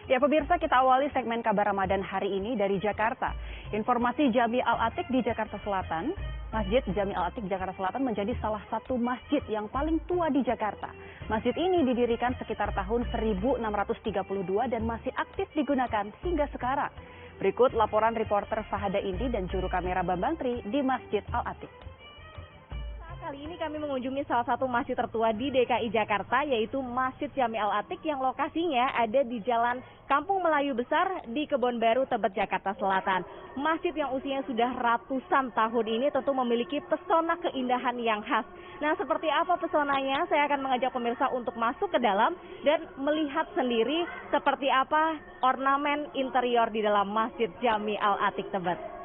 Ya pemirsa, kita awali segmen kabar Ramadan hari ini dari Jakarta. Informasi Jami Al-Atiq di Jakarta Selatan. Masjid Jami Al-Atiq Jakarta Selatan menjadi salah satu masjid yang paling tua di Jakarta. Masjid ini didirikan sekitar tahun 1632 dan masih aktif digunakan hingga sekarang. Berikut laporan reporter Fahada Indi dan juru kamera Bambang Tri di Masjid Al-Atiq. Kali ini kami mengunjungi salah satu masjid tertua di DKI Jakarta, yaitu Masjid Jami Al-Atiq yang lokasinya ada di Jalan Kampung Melayu Besar di Kebon Baru, Tebet, Jakarta Selatan. Masjid yang usianya sudah ratusan tahun ini tentu memiliki pesona keindahan yang khas. Nah, seperti apa pesonanya? Saya akan mengajak pemirsa untuk masuk ke dalam dan melihat sendiri seperti apa ornamen interior di dalam Masjid Jami Al-Atiq Tebet.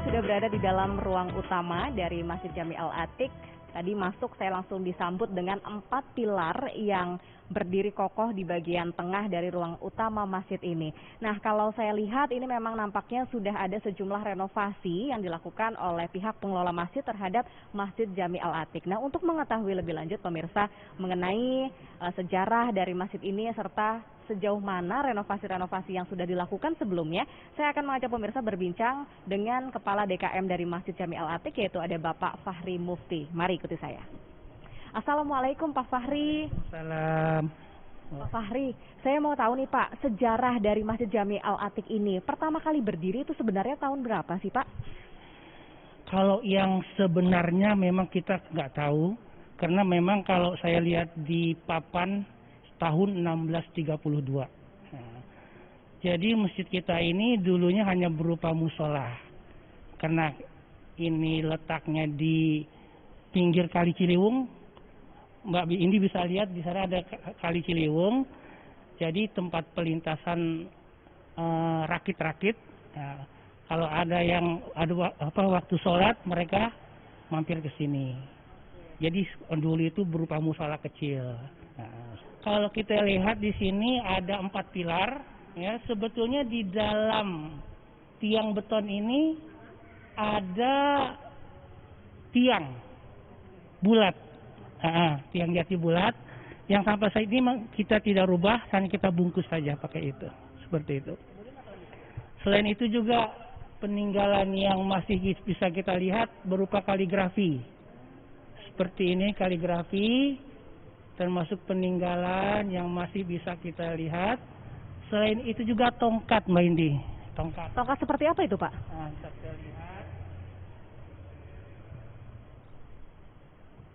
Sudah berada di dalam ruang utama dari Masjid Jami Al-Atiq. Tadi masuk saya langsung disambut dengan 4 pilar yang berdiri kokoh di bagian tengah dari ruang utama masjid ini. Nah, kalau saya lihat ini memang nampaknya sudah ada sejumlah renovasi yang dilakukan oleh pihak pengelola masjid terhadap Masjid Jami Al-Atiq. Nah, untuk mengetahui lebih lanjut pemirsa mengenai sejarah dari masjid ini serta sejauh mana renovasi-renovasi yang sudah dilakukan sebelumnya, saya akan mengajak pemirsa berbincang dengan Kepala DKM dari Masjid Jami Al-Atiq, yaitu ada Bapak Fahri Mufti. Mari ikuti saya. Assalamualaikum Pak Fahri. Salam. Pak Fahri, saya mau tahu nih Pak, sejarah dari Masjid Jami Al-Atiq ini pertama kali berdiri itu sebenarnya tahun berapa sih Pak? Kalau yang sebenarnya memang kita nggak tahu, karena memang kalau saya lihat di papan tahun 1632. Nah, jadi masjid kita ini dulunya hanya berupa musola. Karena ini letaknya di pinggir Kali Ciliwung, Mbak Indi bisa lihat di sana ada Kali Ciliwung. Jadi tempat pelintasan rakit-rakit. Nah, kalau ada yang waktu sholat mereka mampir ke sini. Jadi dulu itu berupa musola kecil. Nah, kalau kita lihat di sini ada 4 pilar, ya sebetulnya di dalam tiang beton ini ada tiang bulat, tiang jati bulat yang sampai saat ini kita tidak rubah, hanya kita bungkus saja pakai itu, seperti itu. Selain itu juga peninggalan yang masih bisa kita lihat berupa kaligrafi, seperti ini kaligrafi. Termasuk peninggalan yang masih bisa kita lihat. Selain itu juga tongkat, Mbak Indi. Tongkat. Tongkat seperti apa itu, Pak? Nah, kita lihat.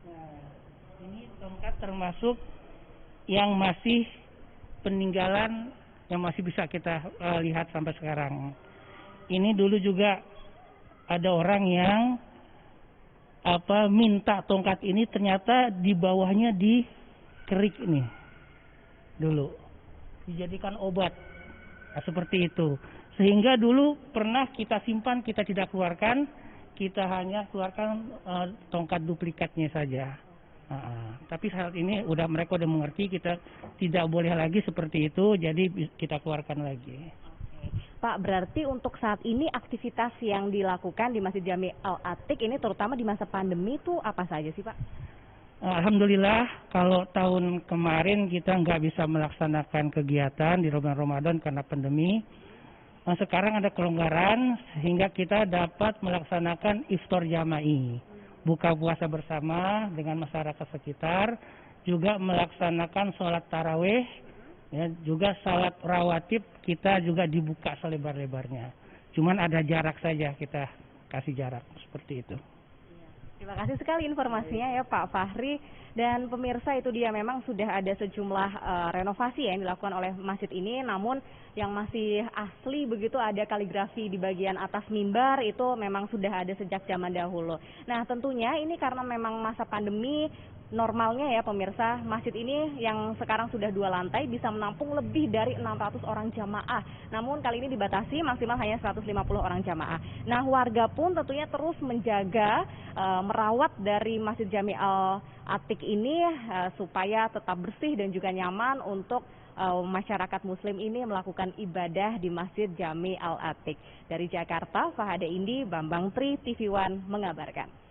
Nah, ini tongkat termasuk yang masih peninggalan yang masih bisa kita lihat sampai sekarang. Ini dulu juga ada orang yang minta tongkat ini, ternyata di bawahnya kerik ini dulu dijadikan obat, nah, seperti itu. Sehingga dulu pernah kita simpan, kita tidak keluarkan, kita hanya keluarkan tongkat duplikatnya saja. Tapi saat ini mereka udah mengerti, kita tidak boleh lagi seperti itu, jadi kita keluarkan lagi. Pak, berarti untuk saat ini aktivitas yang dilakukan di Masjid Jami Al-Atiq ini terutama di masa pandemi itu apa saja sih Pak? Alhamdulillah, kalau tahun kemarin kita nggak bisa melaksanakan kegiatan di bulan Ramadan karena pandemi. Sekarang ada kelonggaran sehingga kita dapat melaksanakan iftar jama'i, buka puasa bersama dengan masyarakat sekitar, juga melaksanakan sholat tarawih, ya, juga sholat rawatib kita juga dibuka selebar-lebarnya. Cuman ada jarak saja, kita kasih jarak seperti itu. Terima kasih sekali informasinya ya Pak Fahri. Dan pemirsa, itu dia memang sudah ada sejumlah renovasi yang dilakukan oleh masjid ini. Namun yang masih asli begitu ada kaligrafi di bagian atas mimbar itu memang sudah ada sejak zaman dahulu. Nah tentunya ini karena memang masa pandemi normalnya ya pemirsa, masjid ini yang sekarang sudah 2 lantai bisa menampung lebih dari 600 orang jamaah. Namun kali ini dibatasi maksimal hanya 150 orang jamaah. Nah, warga pun tentunya terus menjaga, merawat dari Masjid Jami Al-Atiq ini supaya tetap bersih dan juga nyaman untuk masyarakat muslim ini melakukan ibadah di Masjid Jami Al-Atiq. Dari Jakarta, Fahade Indi, Bambang Tri, TV One mengabarkan.